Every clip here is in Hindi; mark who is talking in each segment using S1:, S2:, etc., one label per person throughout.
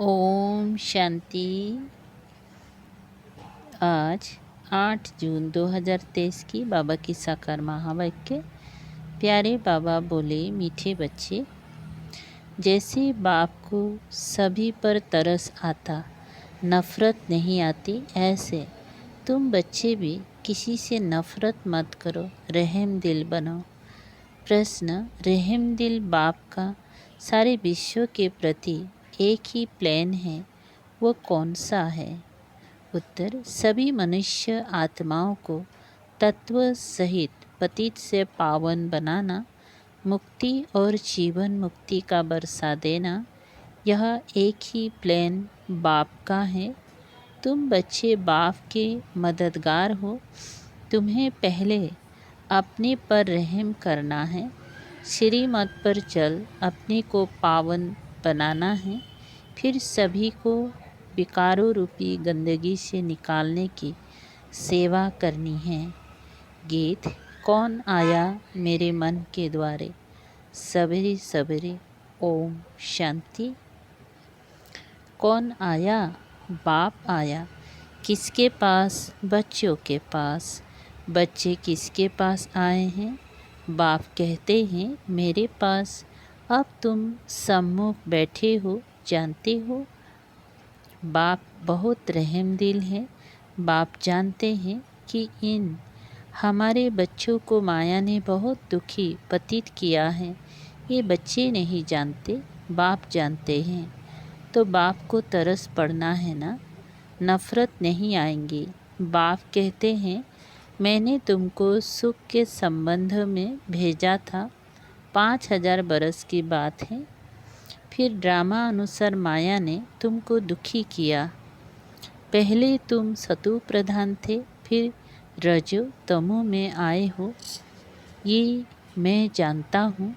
S1: ओम शांति। आज 8 जून 2023 की बाबा की साकार महावाक्य। प्यारे बाबा बोले, मीठे बच्चे, जैसे बाप को सभी पर तरस आता, नफ़रत नहीं आती, ऐसे तुम बच्चे भी किसी से नफ़रत मत करो, रहम दिल बनो। प्रश्न: रहम दिल बाप का सारे विश्व के प्रति एक ही प्लान है, वो कौन सा है? उत्तर: सभी मनुष्य आत्माओं को तत्व सहित पतित से पावन बनाना, मुक्ति और जीवन मुक्ति का बरसा देना, यह एक ही प्लान बाप का है। तुम बच्चे बाप के मददगार हो। तुम्हें पहले अपने पर रहम करना है, श्रीमत पर चल अपने को पावन बनाना है, फिर सभी को विकारों रूपी गंदगी से निकालने की सेवा करनी है। गीत: कौन आया मेरे मन के द्वारे, सवेरे सवेरे ओम शांति। कौन आया? बाप आया। किसके पास? बच्चों के पास। बच्चे किसके पास आए हैं? बाप कहते हैं, मेरे पास। अब तुम सम्मुख बैठे हो, जानते हो बाप बहुत रहमदिल है। बाप जानते हैं कि इन हमारे बच्चों को माया ने बहुत दुखी पतित किया है। ये बच्चे नहीं जानते, बाप जानते हैं। तो बाप को तरस पड़ना है ना, नफ़रत नहीं आएंगी। बाप कहते हैं, मैंने तुमको सुख के संबंध में भेजा था, 5000 बरस की बात है। फिर ड्रामा अनुसार माया ने तुमको दुखी किया। पहले तुम सतु प्रधान थे, फिर रजो तमो में आए हो। ये मैं जानता हूँ।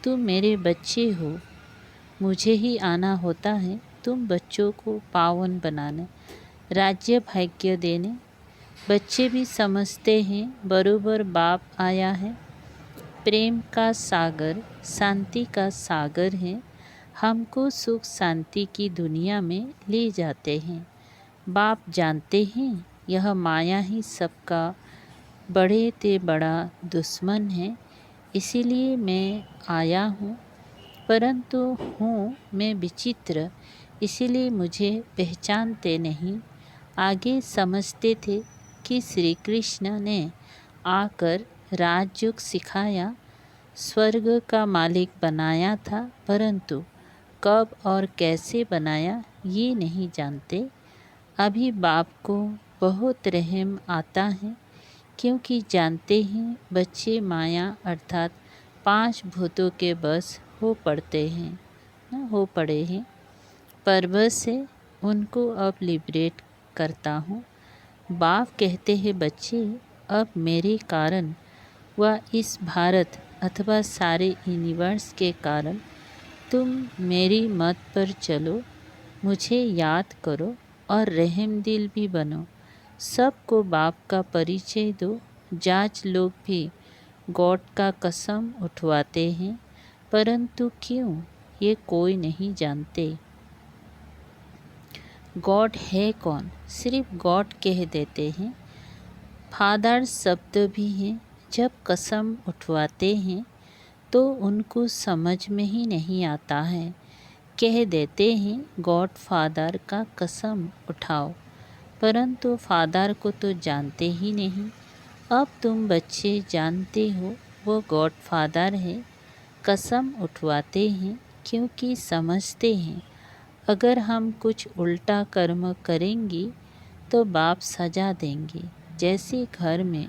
S1: तुम मेरे बच्चे हो, मुझे ही आना होता है तुम बच्चों को पावन बनाने, राज्य भाग्य देने। बच्चे भी समझते हैं बरोबर बाप आया है, प्रेम का सागर, शांति का सागर है, हमको सुख शांति की दुनिया में ले जाते हैं। बाप जानते हैं यह माया ही सबका बड़े ते बड़ा दुश्मन है, इसीलिए मैं आया हूँ। परंतु हूँ मैं विचित्र, इसीलिए मुझे पहचानते नहीं। आगे समझते थे कि श्री कृष्ण ने आकर राजयोग सिखाया, स्वर्ग का मालिक बनाया था, परंतु कब और कैसे बनाया ये नहीं जानते। अभी बाप को बहुत रहम आता है, क्योंकि जानते हैं बच्चे माया अर्थात 5 भूतों के बस हो पड़ते हैं। परवश से उनको अब लिबरेट करता हूँ। बाप कहते हैं, बच्चे अब मेरे कारण व इस भारत अथवा सारे यूनिवर्स के कारण तुम मेरी मत पर चलो, मुझे याद करो और रहमदिल भी बनो। सबको बाप का परिचय दो। जांच लोग भी गॉड का कसम उठवाते हैं, परंतु क्यों ये कोई नहीं जानते। गॉड है कौन, सिर्फ गॉड कह देते हैं। फादर शब्द भी हैं। जब कसम उठवाते हैं तो उनको समझ में ही नहीं आता है। कह देते हैं गॉड फादर का कसम उठाओ, परंतु फादर को तो जानते ही नहीं। अब तुम बच्चे जानते हो वो गॉड फादर है। कसम उठवाते हैं क्योंकि समझते हैं अगर हम कुछ उल्टा कर्म करेंगे तो बाप सजा देंगे। जैसे घर में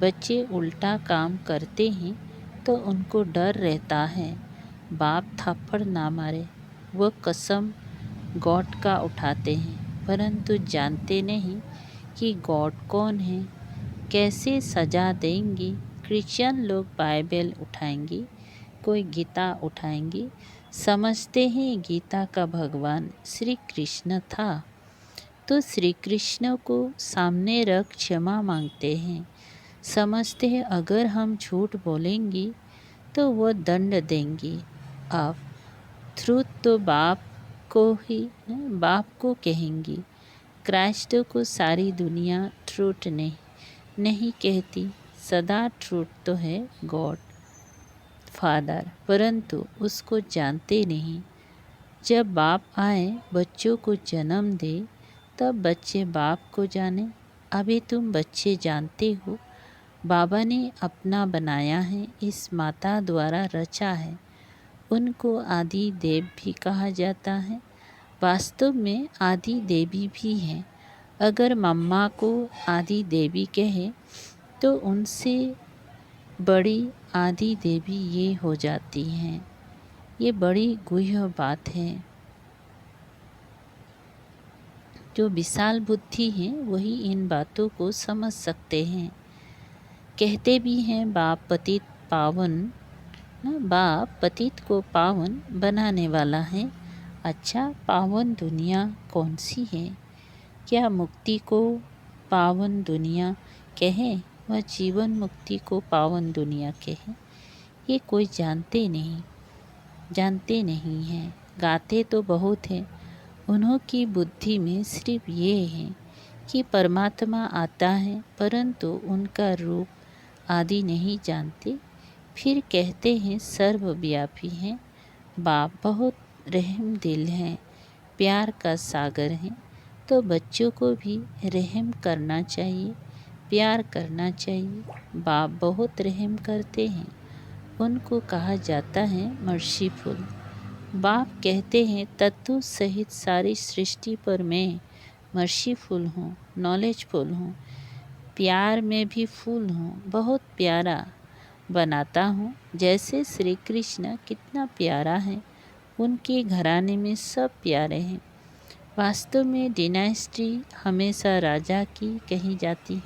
S1: बच्चे उल्टा काम करते हैं तो उनको डर रहता है बाप थप्पड़ ना मारे, वो कसम गॉड का उठाते हैं, परंतु जानते नहीं कि गॉड कौन है, कैसे सजा देंगे। क्रिश्चियन लोग बाइबल उठाएंगे, कोई गीता उठाएंगे, समझते हैं गीता का भगवान श्री कृष्ण था, तो श्री कृष्ण को सामने रख क्षमा मांगते हैं। समझते हैं अगर हम झूठ बोलेंगे तो वो दंड देंगे। अब ट्रूथ तो बाप बाप को कहेंगी। क्राइस्ट को सारी दुनिया ट्रूथ नहीं कहती, सदा ट्रूथ तो है गॉड फादर, परंतु उसको जानते नहीं। जब बाप आए बच्चों को जन्म दे तब बच्चे बाप को जाने। अभी तुम बच्चे जानते हो बाबा ने अपना बनाया है, इस माता द्वारा रचा है। उनको आदि देव भी कहा जाता है, वास्तव में आदि देवी भी हैं। अगर मम्मा को आदि देवी कहे तो उनसे बड़ी आदि देवी ये हो जाती हैं। ये बड़ी गुह्य बात है। जो विशाल बुद्धि हैं वही इन बातों को समझ सकते हैं। कहते भी हैं बाप पतित को पावन बनाने वाला है। अच्छा, पावन दुनिया कौन सी है? क्या मुक्ति को पावन दुनिया कहे व जीवन मुक्ति को पावन दुनिया कहे? ये कोई जानते नहीं हैं। गाते तो बहुत हैं। उन्हों की बुद्धि में सिर्फ ये है कि परमात्मा आता है, परंतु उनका रूप आदि नहीं जानते। फिर कहते हैं सर्वव्यापी हैं। बाप बहुत रहम दिल हैं, प्यार का सागर हैं। तो बच्चों को भी रहम करना चाहिए, प्यार करना चाहिए। बाप बहुत रहम करते हैं, उनको कहा जाता है मर्सीफुल। बाप कहते हैं तत्व सहित सारी सृष्टि पर मैं मर्सीफुल हूँ, नॉलेजफुल हूँ, प्यार में भी फूल हूँ, बहुत प्यारा बनाता हूँ। जैसे श्री कृष्ण कितना प्यारा है, उनके घराने में सब प्यारे हैं। वास्तव में डिनास्टी हमेशा राजा की कही जाती।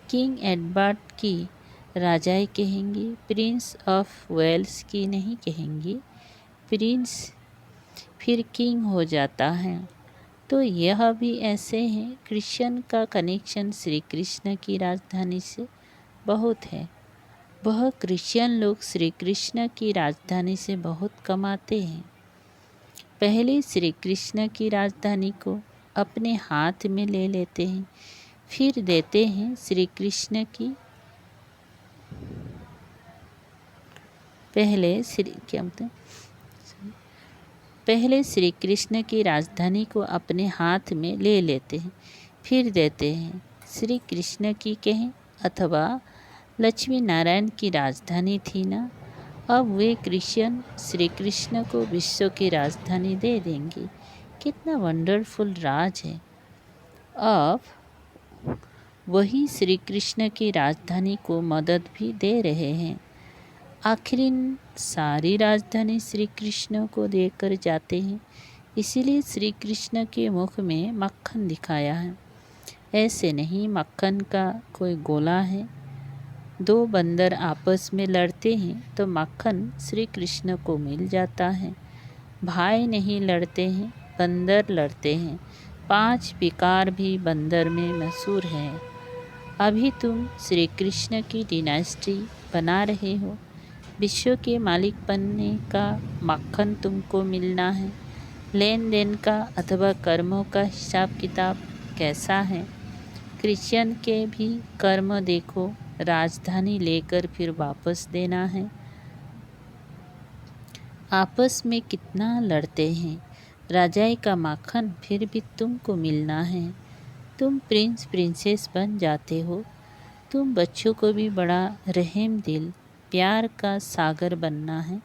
S1: किंग एडवर्ड की राजाएं कहेंगी, प्रिंस ऑफ वेल्स की नहीं कहेंगी। प्रिंस फिर किंग हो जाता है। तो यह भी ऐसे है। कृष्ण का कनेक्शन श्री कृष्ण की राजधानी से बहुत है। वह क्रिश्चियन लोग श्री कृष्ण की राजधानी से बहुत कमाते हैं। पहले श्री कृष्ण की राजधानी को अपने हाथ में ले लेते हैं, फिर देते हैं श्री कृष्ण की पहले श्री कृष्ण की राजधानी को अपने हाथ में ले लेते हैं, फिर देते हैं श्री कृष्ण की कहें, अथवा लक्ष्मी नारायण की राजधानी थी ना, अब वे क्रिश्चियन श्री कृष्ण को विश्व की राजधानी दे देंगे। कितना वंडरफुल राज है। अब वही श्री कृष्ण की राजधानी को मदद भी दे रहे हैं। आखिर सारी राजधानी श्री कृष्ण को देकर जाते हैं, इसीलिए श्री कृष्ण के मुख में मक्खन दिखाया है। ऐसे नहीं मक्खन का कोई गोला है। दो बंदर आपस में लड़ते हैं तो मक्खन श्री कृष्ण को मिल जाता है। भाई नहीं लड़ते हैं, बंदर लड़ते हैं। 5 विकार भी बंदर में मशहूर है। अभी तुम श्री कृष्ण की डिनास्टी बना रहे हो। विश्व के मालिक बनने का मक्खन तुमको मिलना है। लेन देन का अथवा कर्मों का हिसाब किताब कैसा है? क्रिश्चियन के भी कर्म देखो, राजधानी लेकर फिर वापस देना है। आपस में कितना लड़ते हैं। राजाई का माखन फिर भी तुमको मिलना है। तुम प्रिंस प्रिंसेस बन जाते हो। तुम बच्चों को भी बड़ा रहम दिल, प्यार का सागर बनना है,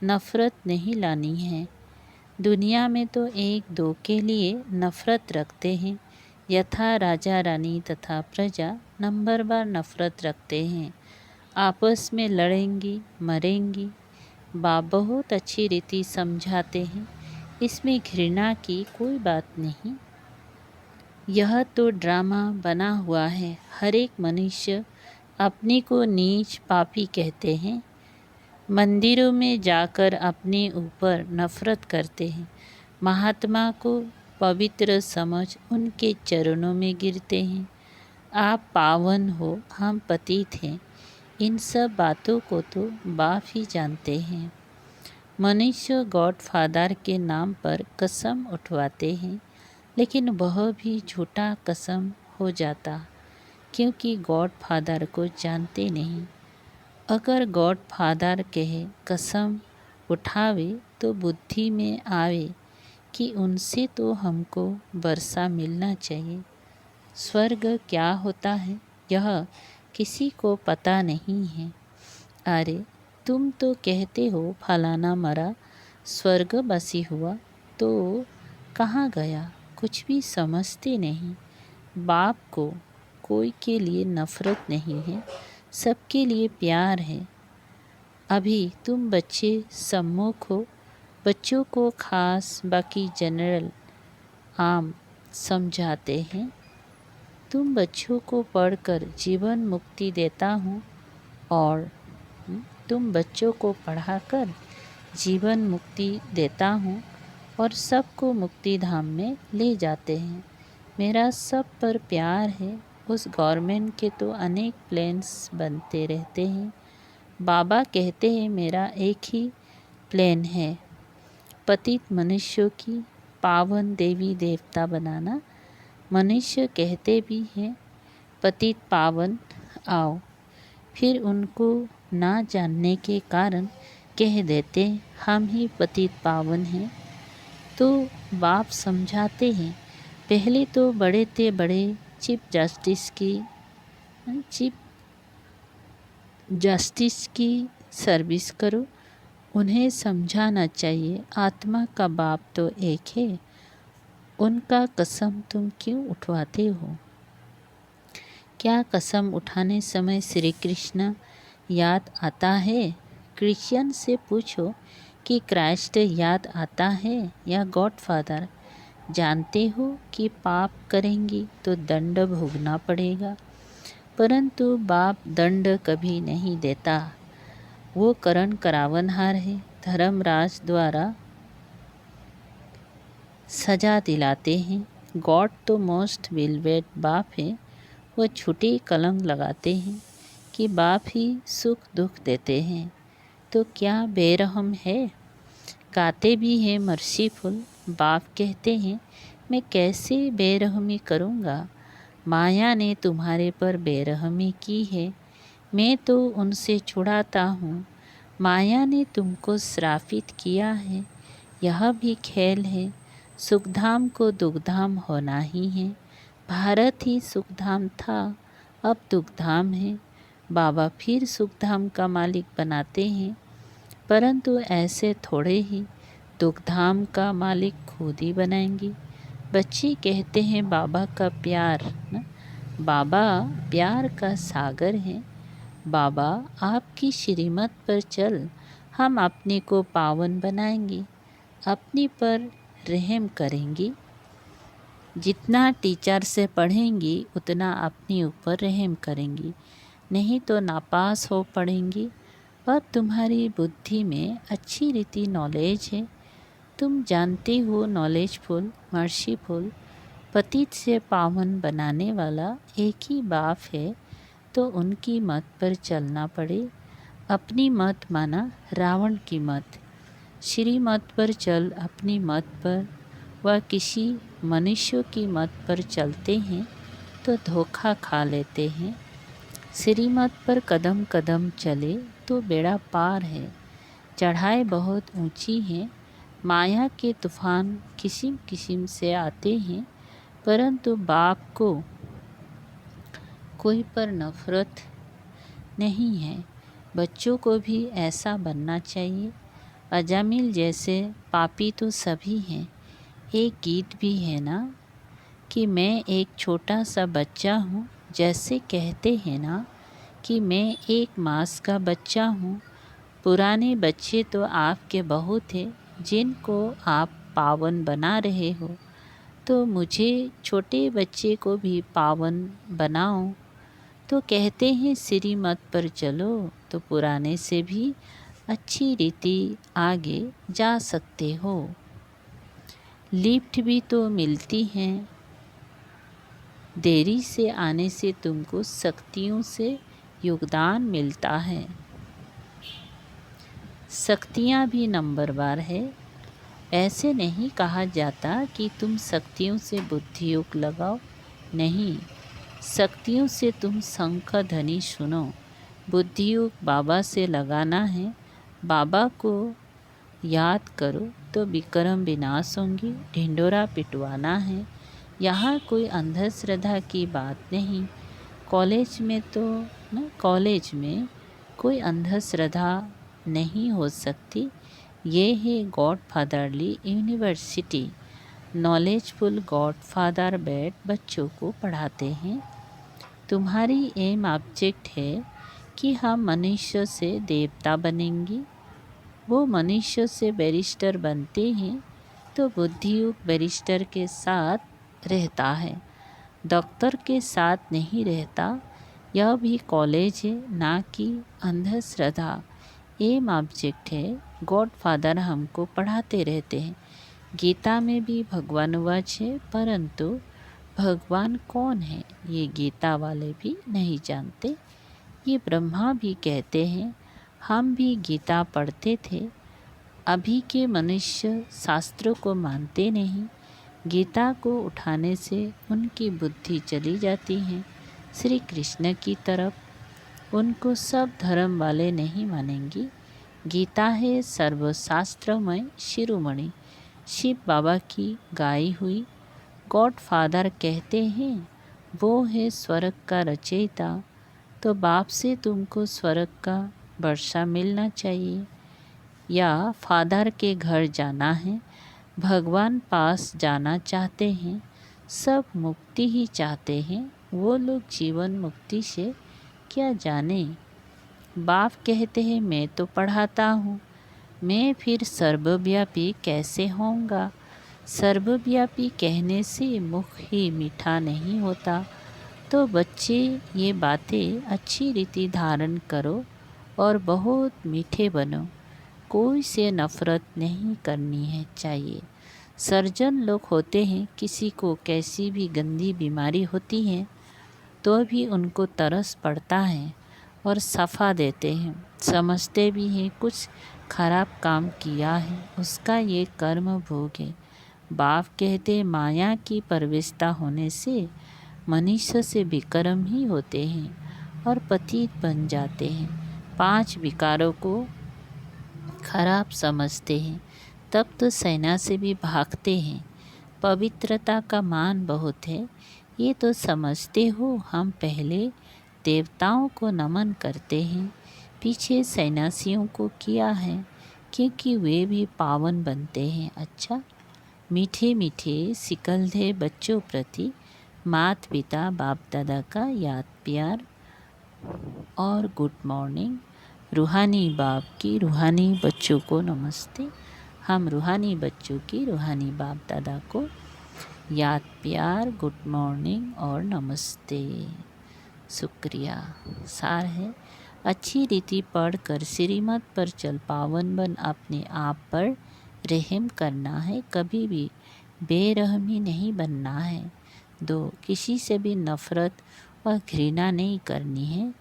S1: नफ़रत नहीं लानी है। दुनिया में तो एक दो के लिए नफ़रत रखते हैं, यथा राजा रानी तथा प्रजा नंबरवार नफ़रत रखते हैं। आपस में लड़ेंगी मरेंगी। बाप बहुत अच्छी रीति समझाते हैं, इसमें घृणा की कोई बात नहीं। यह तो ड्रामा बना हुआ है। हर एक मनुष्य अपने को नीच पापी कहते हैं। मंदिरों में जाकर अपने ऊपर नफ़रत करते हैं। महात्मा को पवित्र समझ उनके चरणों में गिरते हैं। आप पावन हो, हम पतित हैं। इन सब बातों को तो बाप ही जानते हैं। मनुष्य गॉड फादर के नाम पर कसम उठवाते हैं, लेकिन वह भी झूठा कसम हो जाता, क्योंकि गॉड फादर को जानते नहीं। अगर गॉड फादर कहे कसम उठावे तो बुद्धि में आवे कि उनसे तो हमको वर्षा मिलना चाहिए। स्वर्ग क्या होता है यह किसी को पता नहीं है। अरे तुम तो कहते हो फलाना मरा, स्वर्गवासी हुआ, तो कहाँ गया कुछ भी समझते नहीं। बाप को कोई के लिए नफ़रत नहीं है, सबके लिए प्यार है। अभी तुम बच्चे सम्मुख हो, बच्चों को खास बाकी जनरल आम समझाते हैं। तुम बच्चों को पढ़कर जीवन मुक्ति देता हूँ और तुम बच्चों को पढ़ाकर जीवन मुक्ति देता हूँ और सबको मुक्ति धाम में ले जाते हैं। मेरा सब पर प्यार है। उस गवर्नमेंट के तो अनेक प्लान्स बनते रहते हैं। बाबा कहते हैं मेरा एक ही प्लान है, पतित मनुष्यों की पावन देवी देवता बनाना। मनुष्य कहते भी हैं पतित पावन आओ, फिर उनको ना जानने के कारण कह देते हम ही पतित पावन हैं। तो बाप समझाते हैं पहले तो बड़े ते बड़े चीफ जस्टिस की सर्विस करो। उन्हें समझाना चाहिए आत्मा का बाप तो एक है, उनका कसम तुम क्यों उठवाते हो। क्या कसम उठाने समय श्री कृष्ण याद आता है? क्रिश्चियन से पूछो कि क्राइस्ट याद आता है या गॉड फादर। जानते हो कि पाप करेंगी तो दंड भोगना पड़ेगा, परंतु बाप दंड कभी नहीं देता। वो करण करावनहार है। धर्मराज द्वारा सजा दिलाते हैं। गॉड तो मोस्ट विलवेड बाप है। वो छुट्टी कलंक लगाते हैं कि बाप ही सुख दुख देते हैं, तो क्या बेरहम है। गाते भी हैं मर्सीफुल। बाप कहते हैं मैं कैसे बेरहमी करूँगा, माया ने तुम्हारे पर बेरहमी की है, मैं तो उनसे छुड़ाता हूँ। माया ने तुमको श्रापित किया है, यह भी खेल है। सुखधाम को दुखधाम होना ही है। भारत ही सुखधाम था, अब दुखधाम है। बाबा फिर सुखधाम का मालिक बनाते हैं, परंतु ऐसे थोड़े ही दुखधाम का मालिक खुद ही बनाएंगी। बच्चे कहते हैं बाबा का प्यार न? बाबा प्यार का सागर है। बाबा आपकी श्रीमत पर चल, हम अपने को पावन बनाएंगे, अपने पर रहम करेंगी। जितना टीचर से पढ़ेंगी उतना अपने ऊपर रहम करेंगी, नहीं तो नापास हो पड़ेंगी। और तुम्हारी बुद्धि में अच्छी रीति नॉलेज है, तुम जानते हो नॉलेजफुल मर्सीफुल पतित से पावन बनाने वाला एक ही बाप है, तो उनकी मत पर चलना पड़े। अपनी मत माना रावण की मत, श्री मत पर चल अपनी मत पर। वह किसी मनुष्य की मत पर चलते हैं तो धोखा खा लेते हैं। श्रीमत पर कदम कदम चले तो बेड़ा पार है। चढ़ाई बहुत ऊंची है, माया के तूफान किस्म किस्म से आते हैं, परंतु बाप को कोई पर नफ़रत नहीं है। बच्चों को भी ऐसा बनना चाहिए। अजामिल जैसे पापी तो सभी हैं। एक गीत भी है ना कि मैं एक छोटा सा बच्चा हूँ, जैसे कहते हैं ना कि मैं एक मास का बच्चा हूँ। पुराने बच्चे तो आपके बहुत हैं, जिनको आप पावन बना रहे हो, तो मुझे छोटे बच्चे को भी पावन बनाओ। तो कहते हैं श्रीमत पर चलो तो पुराने से भी अच्छी रीति आगे जा सकते हो। लिफ्ट भी तो मिलती हैं, देरी से आने से तुमको शक्तियों से योगदान मिलता है। शक्तियाँ भी नंबरवार है। ऐसे नहीं कहा जाता कि तुम शक्तियों से बुद्धियोग लगाओ, नहीं, शक्तियों से तुम शंख ध्वनि सुनो। बुद्धियोग बाबा से लगाना है, बाबा को याद करो तो विक्रम विनाश होंगी। ढिंडोरा पिटवाना है, यहाँ कोई अंधश्रद्धा की बात नहीं। कॉलेज में कोई अंधश्रद्धा नहीं हो सकती। ये है God fatherly university. Knowledgeful God father बैठ बच्चों को पढ़ाते हैं। तुम्हारी एम ऑब्जेक्ट है कि हम मनुष्य से देवता बनेंगे। वो मनुष्य से बैरिस्टर बनते हैं तो बुद्धियुक्त बैरिस्टर के साथ रहता है, डॉक्टर के साथ नहीं रहता। यह भी कॉलेज है, ना कि अंधश्रद्धा। एम ऑब्जेक्ट है, गॉड फादर हमको पढ़ाते रहते हैं। गीता में भी भगवानुवाच है, परंतु भगवान कौन है ये गीता वाले भी नहीं जानते। ये ब्रह्मा भी कहते हैं, हम भी गीता पढ़ते थे। अभी के मनुष्य शास्त्रों को मानते नहीं। गीता को उठाने से उनकी बुद्धि चली जाती है श्री कृष्ण की तरफ। उनको सब धर्म वाले नहीं मानेंगे। गीता है सर्वशास्त्रमय शिरोमणि, शिव बाबा की गाई हुई। गॉड फादर कहते हैं वो है स्वर्ग का रचयिता। तो बाप से तुमको स्वर्ग का वर्षा मिलना चाहिए या फादर के घर जाना है। भगवान पास जाना चाहते हैं, सब मुक्ति ही चाहते हैं। वो लोग जीवन मुक्ति से क्या जाने। बाप कहते हैं मैं तो पढ़ाता हूँ, मैं फिर सर्वव्यापी कैसे होऊंगा। सर्वव्यापी कहने से मुख ही मीठा नहीं होता। तो बच्चे ये बातें अच्छी रीति धारण करो और बहुत मीठे बनो। कोई से नफ़रत नहीं करनी है चाहिए। सर्जन लोग होते हैं, किसी को कैसी भी गंदी बीमारी होती है तो भी उनको तरस पड़ता है और सफ़ा देते हैं। समझते भी हैं कुछ खराब काम किया है, उसका ये कर्म भोग है। बाप कहते माया की प्रवेशता होने से मनुष्य से विक्रम ही होते हैं और पतित बन जाते हैं। 5 विकारों को खराब समझते हैं, तब तो सेना से भी भागते हैं। पवित्रता का मान बहुत है, ये तो समझते हो। हम पहले देवताओं को नमन करते हैं, पीछे सन्यासियों को किया है, क्योंकि वे भी पावन बनते हैं। अच्छा, मीठे मीठे सिकलधे बच्चों प्रति माता पिता बाप दादा का याद प्यार और गुड मॉर्निंग। रूहानी बाप की रूहानी बच्चों को नमस्ते। हम रूहानी बच्चों की रूहानी बाप दादा को याद प्यार, गुड मॉर्निंग और नमस्ते, शुक्रिया। सार है, अच्छी रीति पढ़कर श्रीमत पर चल पावन बन अपने आप पर रहम करना है। कभी भी बेरहमी नहीं बनना है। 2, किसी से भी नफ़रत व घृणा नहीं करनी है।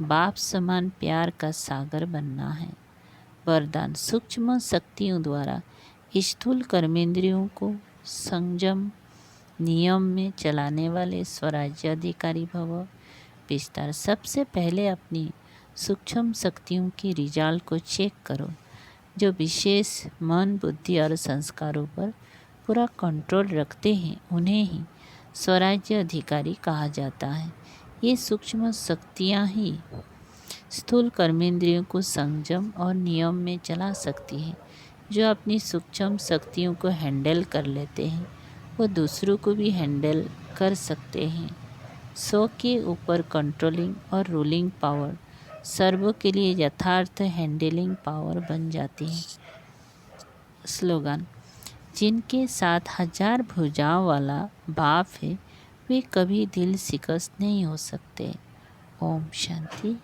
S1: बाप समान प्यार का सागर बनना है। वरदान, सूक्ष्म शक्तियों द्वारा स्थूल कर्मेंद्रियों को संयम नियम में चलाने वाले स्वराज्य अधिकारी भव। विस्तार, सबसे पहले अपनी सूक्ष्म शक्तियों की रिजल्ट को चेक करो। जो विशेष मन, बुद्धि और संस्कारों पर पूरा कंट्रोल रखते हैं उन्हें ही स्वराज्य अधिकारी कहा जाता है। ये सूक्ष्म शक्तियाँ ही स्थूल कर्मेंद्रियों को संयम और नियम में चला सकती हैं। जो अपनी सूक्ष्म शक्तियों को हैंडल कर लेते हैं वो दूसरों को भी हैंडल कर सकते हैं। 100 के ऊपर कंट्रोलिंग और रूलिंग पावर सर्वों के लिए यथार्थ हैंडलिंग पावर बन जाती है। स्लोगन, जिनके साथ 1000 भुजाओं वाला बाप है वे कभी दिल शिकस्त नहीं हो सकते। ओम शांति।